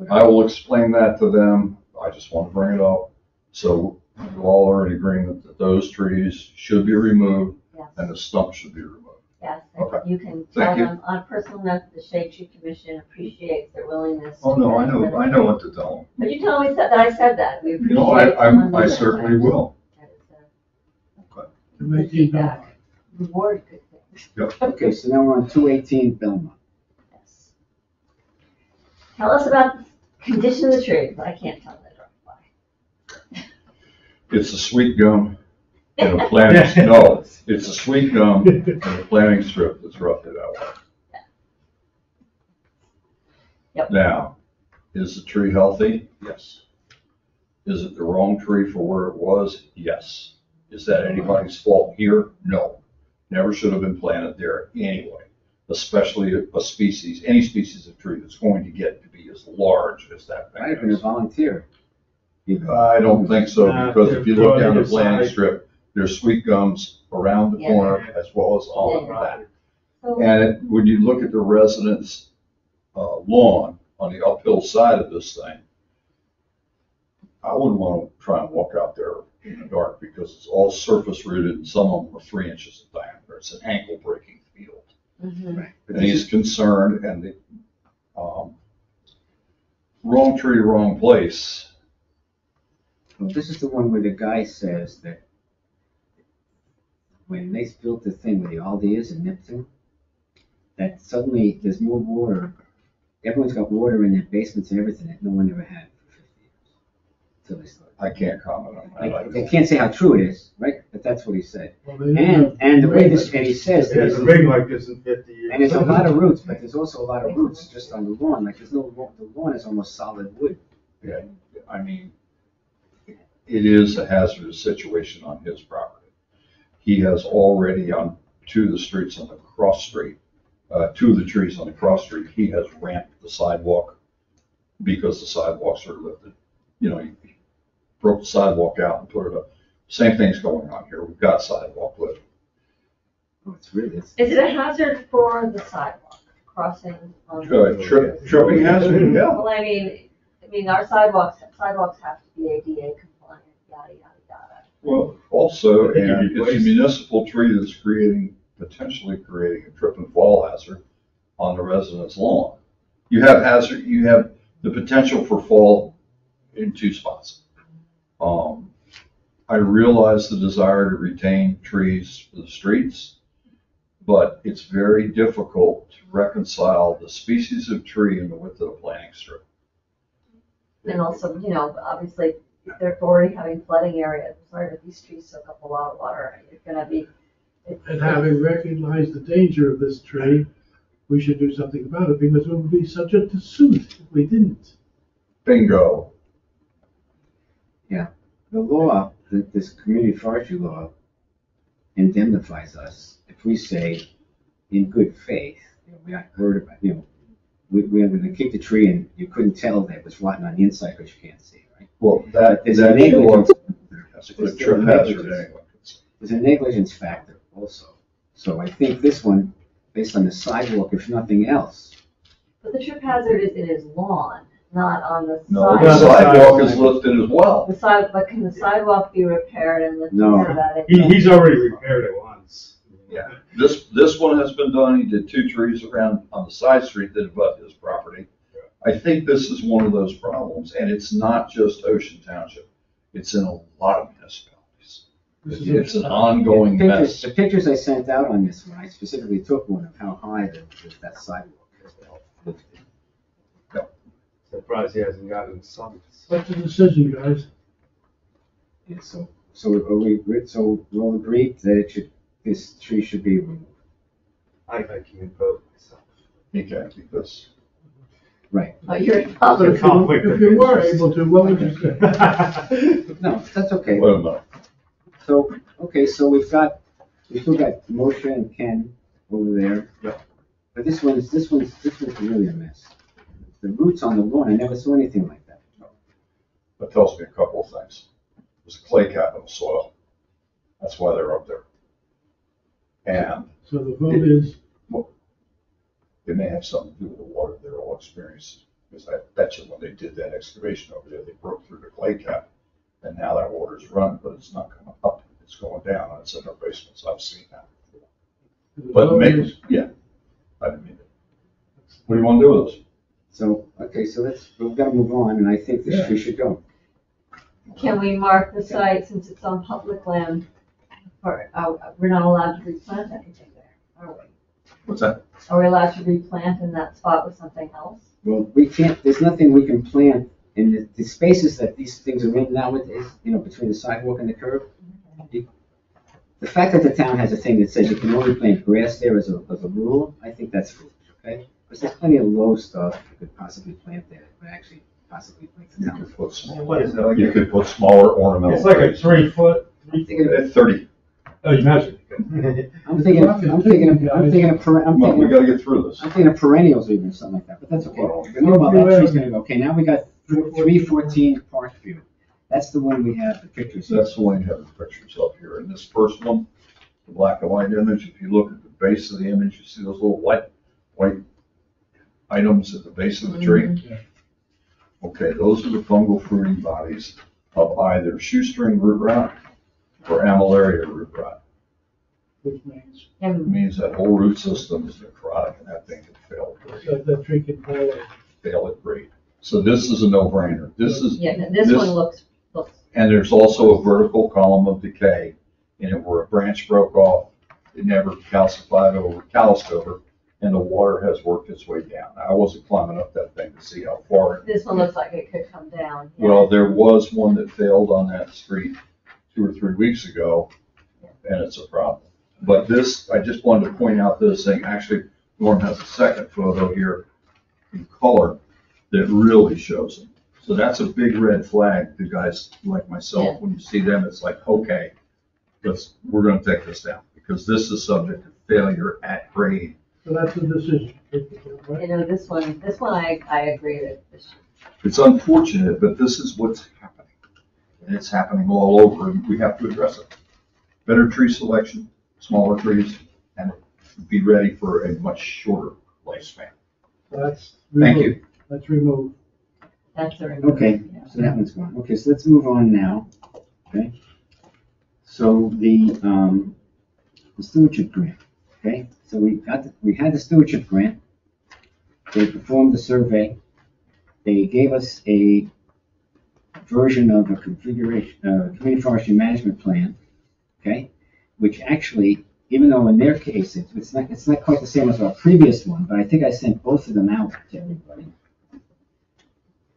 I will explain that to them. I just want to bring it up. So you all are in agreement that those trees should be removed
Yes,
and the stump should be removed.
yes,
Okay.
and you can
Thank
tell
you.
them on a personal note, that the Shade Tree Commission appreciates their willingness.
Oh, no, I know what to tell them.
But you tell me that I said that, we
You know,
appreciate. someone
I
doing
certainly
that.
will.
That is, the feedback, reward good things.
Okay, so now we're on 218 Belmont.
Yes. Tell us about the condition of the trees. I can't tell that why.
It's a sweet gum and a planting, no, it's a sweet gum and a planting strip that's roughly that way.
Yep.
Now, is the tree healthy? Yes. Is it the wrong tree for where it was? Yes. Is that anybody's fault here? No. Never should have been planted there anyway, especially a species, any species of tree that's going to get to be as large as that
I've
thing
been a
is.
volunteer.
I don't think so, because if you look down the planting
Side.
strip, there's sweet gums around the
Yeah.
corner as well as on
Yeah.
that.
So,
And when you look at the residents' lawn on the uphill side of this thing, I wouldn't want to try and walk out there in the dark because it's all surface rooted and some of them are 3 inches in diameter. It's an ankle breaking field.
mhm.
Right. But
And
this
he's
is-
concerned and the wrong tree, wrong place.
well, this is the one where the guy says that when they built the thing where the Aldi is in Nipton, that suddenly there's more water. Everyone's got water in their basements and everything that no one ever had for 50 years. Till they started.
I can't comment on that.
I can't say how true it is, right? But that's what he said.
Well, they didn't
And the way
have-
this, and he says,
It hasn't been like this in 50 years.
and there's a lot of roots, but there's also a lot of roots just on the lawn. Like there's no, the lawn is almost solid wood.
Yeah, I mean, it is a hazardous situation on his property. He has already on two of the streets on the cross street, two of the trees on the cross street, he has ramped the sidewalk because the sidewalks are lifted. You know, he broke the sidewalk out and put it up. Same thing's going on here. We've got sidewalk lift.
Oh, it's really, it's,
Is it a hazard for the sidewalk crossing on?
Tripping hazard, yeah.
Well, I mean, our sidewalks have to be ADA compliant, yada, yada, yada.
Well, also,
I think it'd
and
be
it's a
placed-
municipal tree that's potentially creating a trip and fall hazard on the resident's lawn. You have the potential for fall in two spots. I realize the desire to retain trees for the streets, but it's very difficult to reconcile the species of tree and the width of the planting strip.
And also, obviously, if they're already having flooding areas, sorry, but these trees soak up a lot of water, it's gonna be.
And having recognized the danger of this tree, we should do something about it because it would be subject to suit if we didn't.
Bingo.
the law, this community forestry law indemnifies us if we say, in good faith, we're not worried about, we're going to keep the tree and you couldn't tell that it was rotten on the inside because you can't see, right?
Well, that
There's
that
a negligence,
That's a trip hazard anyway.
there's a negligence factor also. So I think this one, based on the sidewalk, if nothing else,
But the trip hazard is in his lawn, not on the
No,
sidewalk.
the sidewalk is lifted as well.
But can the sidewalk be repaired and lifted
No.
so that it?
He's already repaired it once.
Yeah. This one has been done. He did 2 trees around on the side street that abut his property. I think this is one of those problems, and it's not just Ocean Township. It's in a lot of municipalities. It's an ongoing mess.
the pictures I sent out on this one, I specifically took one of how high that sidewalk is lifted.
Surprised he hasn't gotten some.
What's the decision, guys?
Yeah, so we'll agree that this tree should be removed.
I can't vote myself.
You can't keep this.
Right.
Oh, you're
But if you were able to, what would you say?
No, that's okay.
Wait a minute.
So, okay, so we still got Moshe and Ken over there.
Yeah.
But this one's really a mess. The roots on the lawn, I never saw anything like that.
That tells me a couple of things. There's a clay cap in the soil. That's why they're up there. And
So the vote is,
it may have something to do with the water they're all experiencing. Because I bet you when they did that excavation over there, they broke through the clay cap. And now that water's running, but it's not coming up, it's going down, and it's in their basements. I've seen that before.
the
But
vote
make,
is,
yeah, I didn't mean it. What do you want to do with this?
So, okay, so we've got to move on, and I think this tree should go.
Can we mark the site since it's on public land? we're not allowed to replant anything there, are we?
What's that?
Are we allowed to replant in that spot with something else?
Well, we can't, there's nothing we can plant in the spaces that these things are in now, is, between the sidewalk and the curb. The fact that the town has a thing that says you can only plant grass there as a rule, I think that's foolish, okay? Because there's plenty of low stuff you could possibly plant there, but actually possibly make the
You
town.
could put smaller,
What is that?
you could put smaller ornamental.
It's like a
trees.
3 foot.
At 30.
Oh, you measured it.
I'm thinking of
We gotta get through this.
I'm thinking of perennials or even something like that, but that's okay. Meanwhile, that tree's gonna go. Okay, now we got 314 Parkview. That's the one we have the pictures of.
That's the one you have the pictures of here. And this first one, the black and white image, if you look at the base of the image, you see those little white items at the base of the tree? Okay, those are the fungal fruiting bodies of either shoestring root rot or amylaria root rot.
Which means
It means that whole root system is necrotic and that thing can fail at grade.
that tree can fall over.
Fail at grade. So this is a no-brainer. This is,
Yeah, this one looks,
and there's also a vertical column of decay in it where a branch broke off, it never calcified calloused over, and the water has worked its way down. I wasn't climbing up that thing to see how far.
this one looks like it could come down. Yeah.
Well, there was one that failed on that street 2 or 3 weeks ago, and it's a problem. But this, I just wanted to point out this thing, actually, Norm has a second photo here in color that really shows them. So that's a big red flag to guys like myself.
Yeah.
When you see them, it's like, okay, we're gonna take this down, because this is subject to failure at grade.
So that's the decision. Right?
This one I agree that this
It's unfortunate, but this is what's happening. And it's happening all over, and we have to address it. Better tree selection, smaller trees, and be ready for a much shorter lifespan.
That's
Thank
removed.
you.
That's removed.
that's the.
Okay, so that one's gone. Okay, so let's move on now. Okay. So the stewardship grant. Okay, so we had the stewardship grant. They performed the survey. They gave us a version of a configuration, community forestry management plan. Okay, which actually, even though in their case it's not quite the same as our previous one, but I think I sent both of them out to everybody.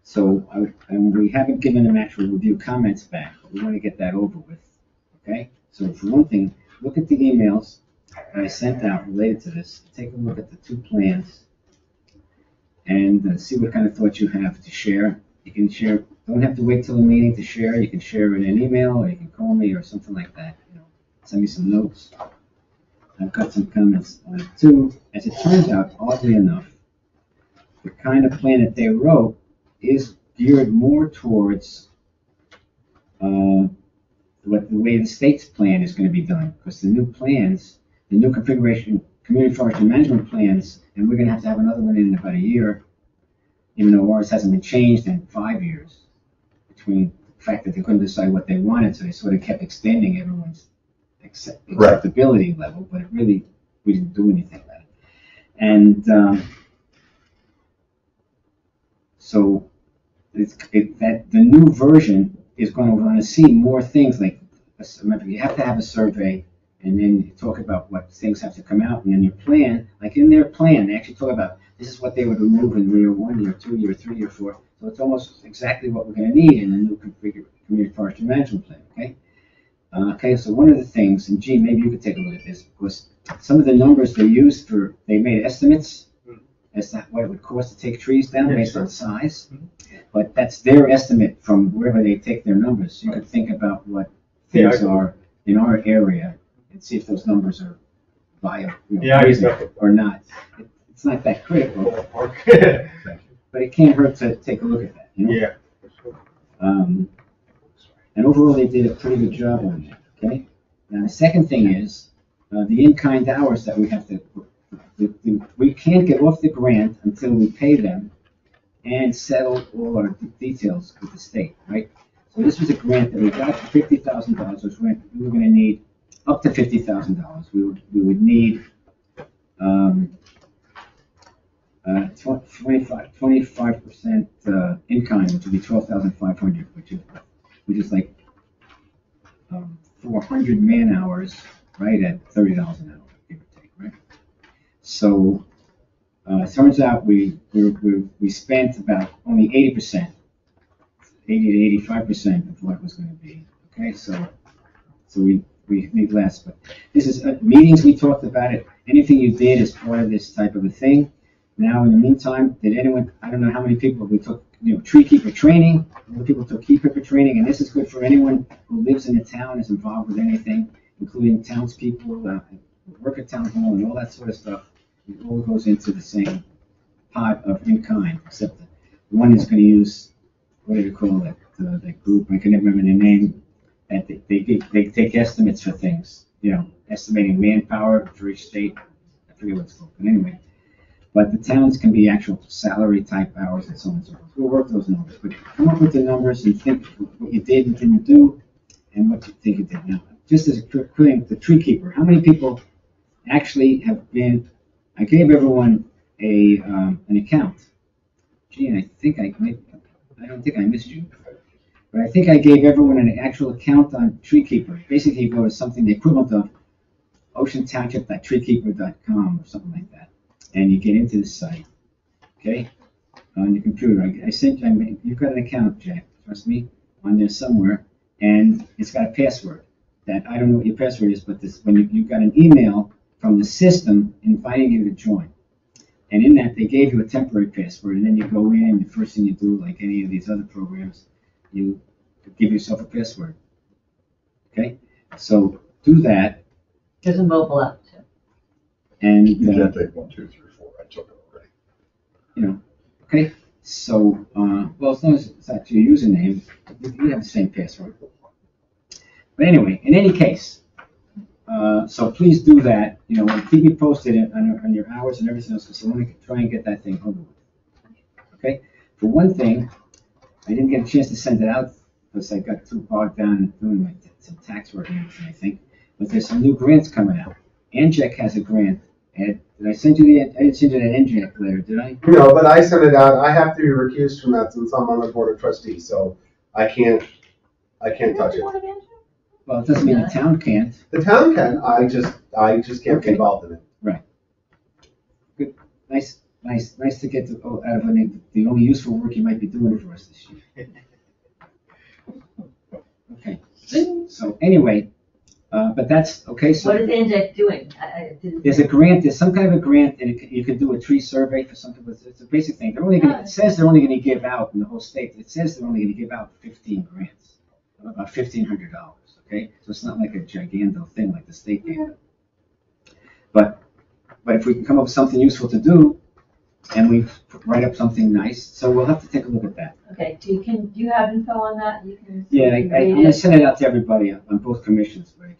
So and we haven't given them actual review comments back, but we want to get that over with. Okay, so for one thing, look at the emails that I sent out related to this. Take a look at the 2 plans and see what kind of thoughts you have to share. You can share. Don't have to wait till the meeting to share. You can share in an email, or you can call me, or something like that. Send me some notes. I've got some comments on it too. As it turns out, oddly enough, the kind of plan that they wrote is geared more towards the way the state's plan is going to be done, because the new plans, the new configuration, community forestry management plans, and we're going to have another one in about a year, even though ours hasn't been changed in 5 years, between the fact that they couldn't decide what they wanted, so they sort of kept extending everyone's acceptability level, but we didn't do anything about it. And so that the new version is going to want to see more things like, remember, you have to have a survey, and then you talk about what things have to come out, and then your plan, like in their plan, they actually talk about this is what they would remove in year 1, year 2, year 3, year 4. So it's almost exactly what we're going to need in the new community forestry management plan. Okay. Okay, so one of the things, and Gene, maybe you could take a look at this, because some of the numbers they used they made estimates as to what it would cost to take trees down based on size. But that's their estimate from wherever they take their numbers. So you could think about what things are in our area and see if those numbers are viable, reasonable or not. It's not that critical, but it can't hurt to take a look at that.
Yeah.
And overall, they did a pretty good job on that. Okay. Now the second thing is the in-kind hours that we have to. We can't get off the grant until we pay them and settle all our details with the state, right? So this was a grant that we got for $50,000, which we were going to need up to $50,000. We would need 25% in kind, which would be $12,500, which is like 400 man hours, right, at $30 an hour, give or take, right? So it turns out we spent about only 80%, 80 to 85% of what it was going to be. Okay, so we made less, but this is meetings. We talked about it. Anything you did as part of this type of a thing. Now, in the meantime, did anyone? I don't know how many people we took. Tree keeper training. How many people took tree keeper training, and this is good for anyone who lives in the town, is involved with anything, including townspeople, work at town hall, and all that sort of stuff. It all goes into the same pot of in kind, except the one is going to use, what do you call it? The group. I can never remember the name. And they take estimates for things. Estimating manpower for each state. I forget what it's called, but anyway. But the towns can be actual salary type hours and so on and so forth. We'll work those numbers, but come up with the numbers and think what you did and didn't do, and what you think you did. Now, just as a quick thing, the tree keeper. How many people actually have been? I gave everyone an account. Gee, I don't think I missed you, but I think I gave everyone an actual account on Tree Keeper. Basically, you go to something the equivalent of oceantownship.treekeeper.com or something like that. And you get into the site, okay, on your computer. You've got an account, Jack, trust me, on there somewhere, and it's got a password that I don't know what your password is, but you've got an email from the system inviting you to join. And in that, they gave you a temporary password, and then you go in, and the first thing you do, like any of these other programs, you give yourself a password, okay? So do that.
There's a mobile app too.
And
You can't take 1, 2, 3, 4. I took it already.
Okay. So, well, as long as it's not your username, you have the same password. But anyway, in any case, so please do that. And keep me posted on your hours and everything else, because I want to try and get that thing over with. Okay. For one thing, I didn't get a chance to send it out because I got too bogged down doing some tax work and everything, I think. But there's some new grants coming out. NJEC has a grant. Ed, did I send you I didn't send you that NJEC letter, did I?
No, but I sent it out. I have to be recused from that since I'm on the board of trustees, so I can't touch it.
Well, it doesn't mean the town can't.
The town can. I just can't be involved in it.
Right. Good. Nice to get out of the only useful work you might be doing for us this year. Okay. So anyway. But that's okay. So
what is NJEC doing?
There's a grant. There's some kind of a grant, and you can do a tree survey for something. It's a basic thing. It says they're only going to give out in the whole state. It says they're only going to give out 15 grants, about $1,500. Okay, so it's not like a gigantic thing like the state gave. But if we can come up with something useful to do, and we write up something nice, so we'll have to take a look at that.
Okay. Do you have info on that? You can.
Yeah, I'm going to send it out to everybody on both commissions. Right?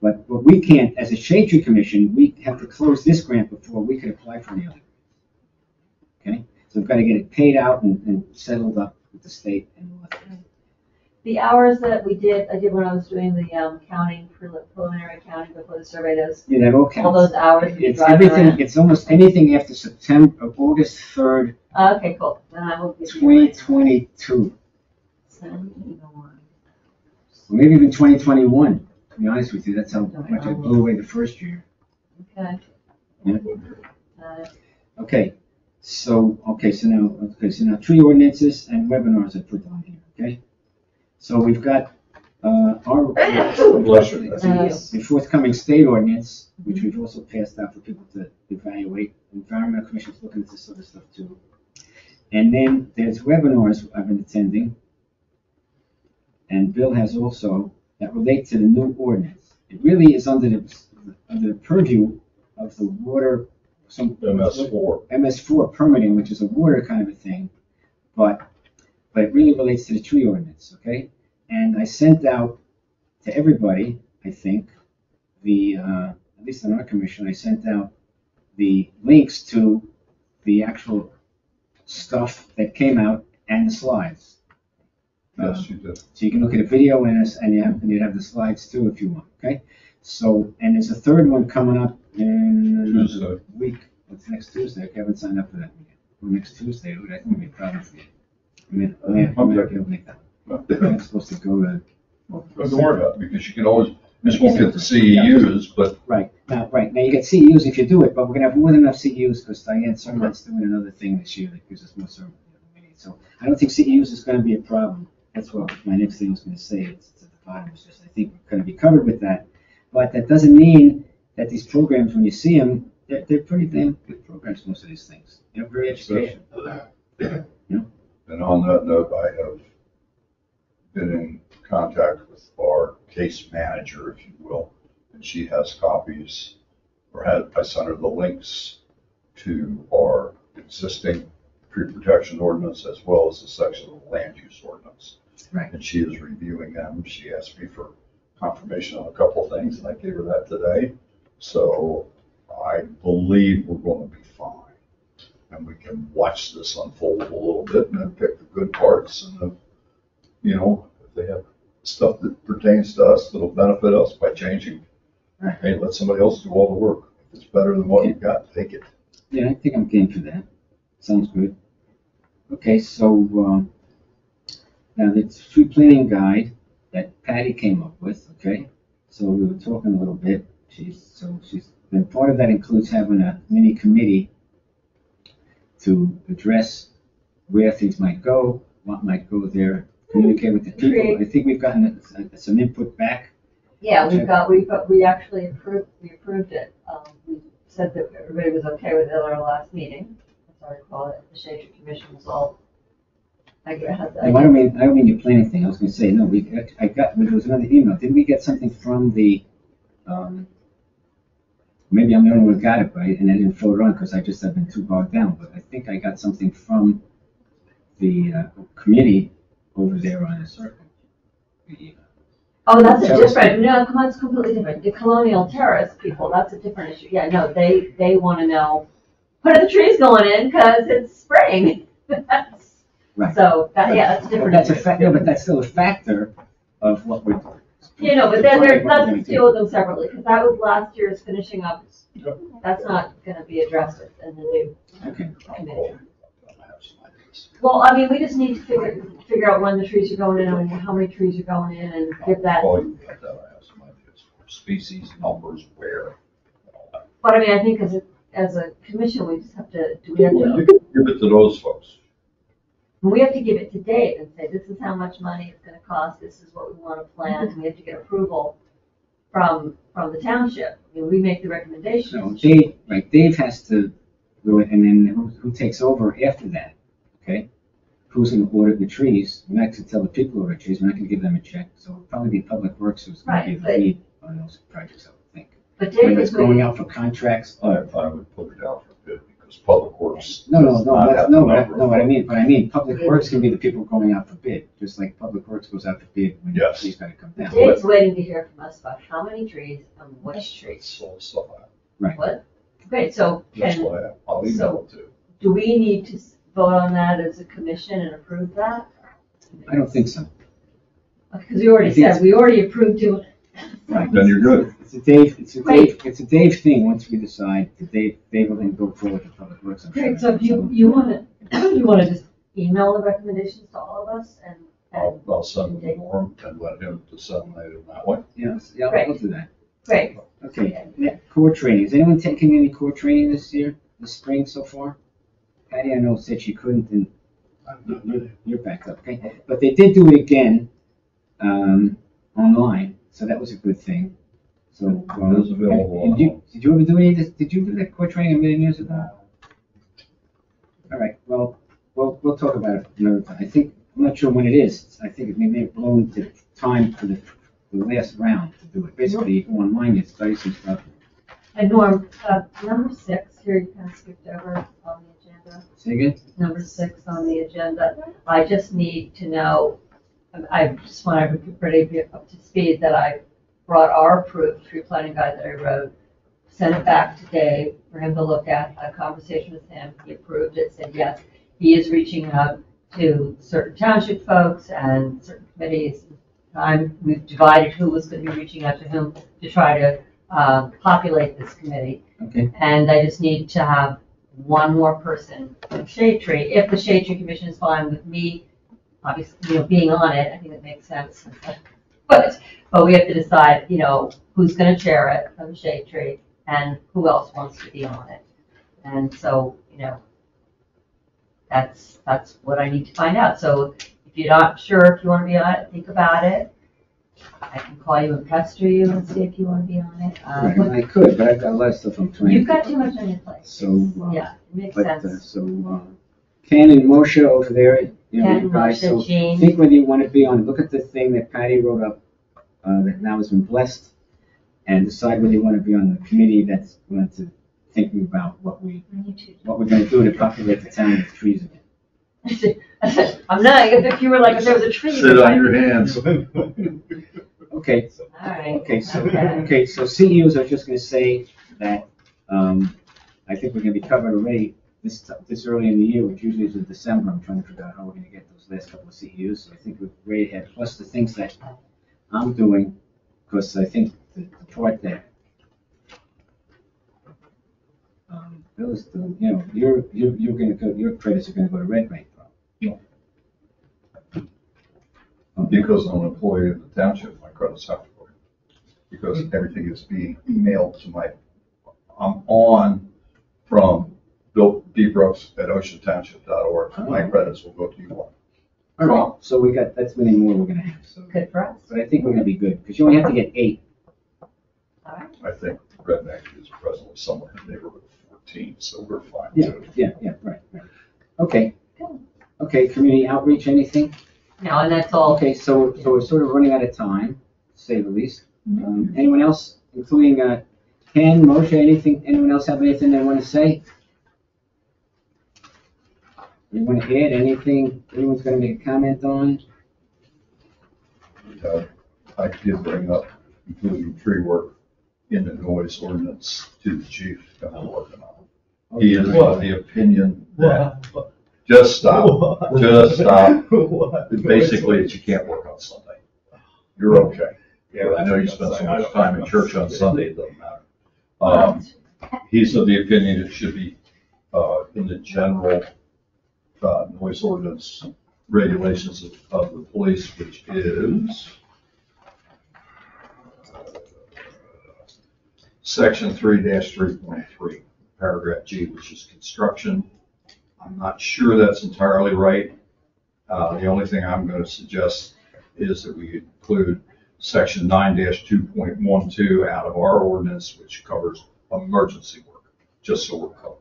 But we can't, as a shade tree commission, we have to close this grant before we can apply for any other grants. Okay, so we've got to get it paid out and settled up with the state and all that.
The hours that I did when I was doing the counting, preliminary counting before the survey.
Yeah, that all counts.
All those hours.
It's everything. Around. It's almost anything after August 3rd.
Okay, cool. Then I will give
2022. Or maybe even 2021. To be honest with you, that's how much I blew away the first year.
Okay.
Yeah. Okay. So now tree ordinances and webinars I put on here. Okay. So we've got the forthcoming state ordinance, which we've also passed out for people to evaluate. Environmental Commission's looking at this sort of stuff too. And then there's webinars I've been attending, and Bill has also, that relate to the new ordinance. It really is under the purview of the water, some MS4 permitting, which is a water kind of a thing, but it really relates to the tree ordinance, okay? And I sent out to everybody, I think, at least on our commission, I sent out the links to the actual stuff that came out and the slides.
Yes, you did.
So you can look at a video and you have the slides too if you want, okay? So, and there's a third one coming up in
Tuesday.
A week. What's next Tuesday? I haven't signed up for that yet. Well, next Tuesday, that's going to be a problem for you. I'm not going to make that one. I'm supposed to go to
Don't worry about it, because you can always, just won't get the CEUs, but
Right, now you get CEUs if you do it, but we're gonna have more than enough CEUs, because Diane Sermon's doing another thing this year that gives us more sermon. So I don't think CEUs is gonna be a problem. That's what my next thing I was gonna say, it's at the bottom, it's just, I think we're gonna be covered with that. But that doesn't mean that these programs, when you see them, they're pretty damn good programs, most of these things. Very educational.
And on that note, I have been in contact with our case manager, if you will, and she has copies, I sent her the links to our existing tree protection ordinance as well as the section of the land use ordinance.
Right.
And she is reviewing them. She asked me for confirmation on a couple of things, and I gave her that today. So I believe we're going to be fine. And we can watch this unfold a little bit and then pick the good parts. And, if they have stuff that pertains to us that'll benefit us by changing, hey, let somebody else do all the work. If it's better than what you've got, take it.
Yeah, I think I'm game for that. Sounds good. Okay, so now the tree planting guide that Patty came up with, okay? So we were talking a little bit. And part of that includes having a mini committee to address where things might go, what might go there, communicate with the people. I think we've gotten some input back.
Yeah, we actually approved it. We said that everybody was okay with it at our last meeting. As I recall it, the Shade Tree Commission was all, I
don't mean your planning thing. I was going to say, no, there was another email. Didn't we get something from the, maybe I'm the only one who got it, right? And I didn't forward it on because I've been too bogged down. But I think I got something from the committee over there on the circle.
Oh, that's a different, no, it's completely different. The Colonial Terrace people, that's a different issue. Yeah, no, they want to know, when are the trees going in? Because it's spring.
Right.
So, that's a different issue.
But that's still a factor of what we're doing.
But then let's deal with them separately, because that was last year's finishing up. That's not going to be addressed in the new committee. Well, I mean, we just need to figure out when the trees are going in and how many trees are going in and give that.
Oh, you got that, I have some ideas. Species, numbers, where.
But I mean, I think as a commission, we just have to,
You can give it to those folks.
we have to give it to Dave and say, this is how much money it's gonna cost, this is what we wanna plan, and we have to get approval from the township. I mean, we make the recommendation.
No, Dave has to do it, and then who takes over after that, okay? Who's gonna order the trees? We're not gonna tell the people to order trees, we're not gonna give them a check, so it'll probably be Public Works who's gonna be the lead on those projects, I would think.
But Dave
Whether it's going out for contracts.
I would put it out for bid, because Public Works.
No, what I
mean.
I mean, Public Works can be the people going out for bid, just like Public Works goes out for bid when the
Yes.
trees gotta come down.
Dave's waiting to hear from us about how many trees and which trees.
All the stuff I have.
Right.
What? Great, so
That's what I have. I'll email it to you.
do we need to vote on that as a commission and approve that?
I don't think so.
Because we already said, we already approved it.
Right.
Then you're good.
It's a Dave thing, once we decide, Dave will then go forward to Public Works. I'm sure.
Great, so if you want to just email the recommendations to all of us and.
I'll send them to Norm and let him disseminate it that way.
Yeah,
Great.
we'll do that.
Great.
Okay, core training. Is anyone taking any core training this spring so far? Patty, I know, said she couldn't, and you're back up, okay? But they did do it again, online, so that was a good thing. So,
It is available.
did you ever do any of this? Did you do that core training a million years ago? All right, well, we'll talk about it another time. I'm not sure when it is. I think it may have blown to time for the last round to do it. Basically, you go online, you study some stuff.
And Norm, number 6 here, you kind of skipped over on the agenda.
Say again?
Number 6 on the agenda. I just need to know, I just want everybody to be up to speed that I brought our approved tree planting guide that I wrote, sent it back to Dave for him to look at, had a conversation with him. He approved it, said yes, he is reaching out to certain township folks and certain committees. We've divided who was going to be reaching out to whom to try to populate this committee.
Okay.
And I just need to have one more person from Shade Tree. If the Shade Tree Commission is fine with me, obviously, being on it, I think it makes sense. But we have to decide, you know, who's gonna chair it from the shade tree and who else wants to be on it. And so, you know, that's what I need to find out. So if you're not sure if you want to be on it, think about it. I can call you and pester you and see if you want to be on it.
I could, but I've got a lot of stuff I'm trying.
You've got too much on your plate.
So,
Yeah, it makes
but,
sense.
Ken and Moshe over there, you know,
Ken,
you guys, so
Moshe, Jean.
think whether you want to be on, look at the thing that Patty wrote up, that now has been blessed, and decide whether you want to be on the committee that's going to thinking about what we're going to do to populate the town with trees again.
I said, I'm not, if you were like, if there was a tree.
Sit on your hands.
Okay,
All right.
okay, so CEOs, I was just gonna say that, I think we're gonna be covered already this early in the year, which usually is in December. I'm trying to figure out how we're gonna get those last couple of CEUs, so I think we're way ahead, plus the things that I'm doing, because I think the part that, Bill's doing, you know, you're gonna go, your credits are gonna go to Red Bank, probably.
Because I'm an employee of the township, my credits have to go. Because everything is being emailed to I'm on from Bill Debrooks at oceantownship.org. My credits will go to you all.
All right, so that's many more we're gonna have, so.
Good for us.
But I think we're gonna be good, because you only have to get 8.
All right.
I think Red Bank is presently somewhere in the neighborhood of 14, so we're fine.
Yeah, right. Okay. Okay, community outreach, anything?
No, and that's all.
Okay, so we're sort of running out of time, to say the least. Anyone else, including Ken, Moshe, anyone else have anything they want to say? You want to add anything anyone's going to make a comment on?
I did bring up including tree work in the noise ordinance to the chief that I'm working on. He is of the opinion that, just stop. Basically, that you can't work on Sunday. You're okay. Yeah, I know you spend so much time in church on Sunday, it doesn't matter. He's of the opinion it should be in the general noise ordinance regulations of the police, which is section 3-3.3, paragraph G, which is construction. I'm not sure that's entirely right. The only thing I'm going to suggest is that we include section 9-2.12 out of our ordinance, which covers emergency work, just so we're covered.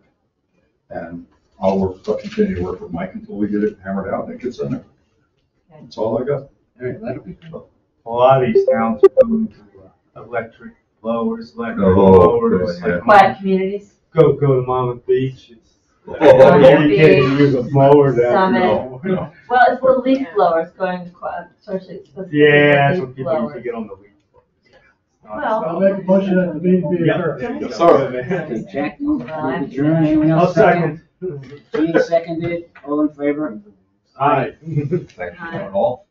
And I'll continue to work with Mike until we get it hammered out and it gets in there. That's all I got.
All right, that'll be good.
A lot of these towns are going to electric blowers. Like
Quiet communities.
Go to Monmouth Beach. It's,
Monmouth
you can't use a blower down there.
Summit. Well, it's the leaf blowers going to quiet, especially it's supposed to be
Yeah, that's
leaf
what people
blowers.
usually get on the leaf.
Well,
I'll make a motion that the meeting be adjourned.
Yeah.
Sorry.
Okay, Jack, adjourn, anyone
I'll
else?
second.
Gene seconded, all in favor?
Aye.
Thank you, all.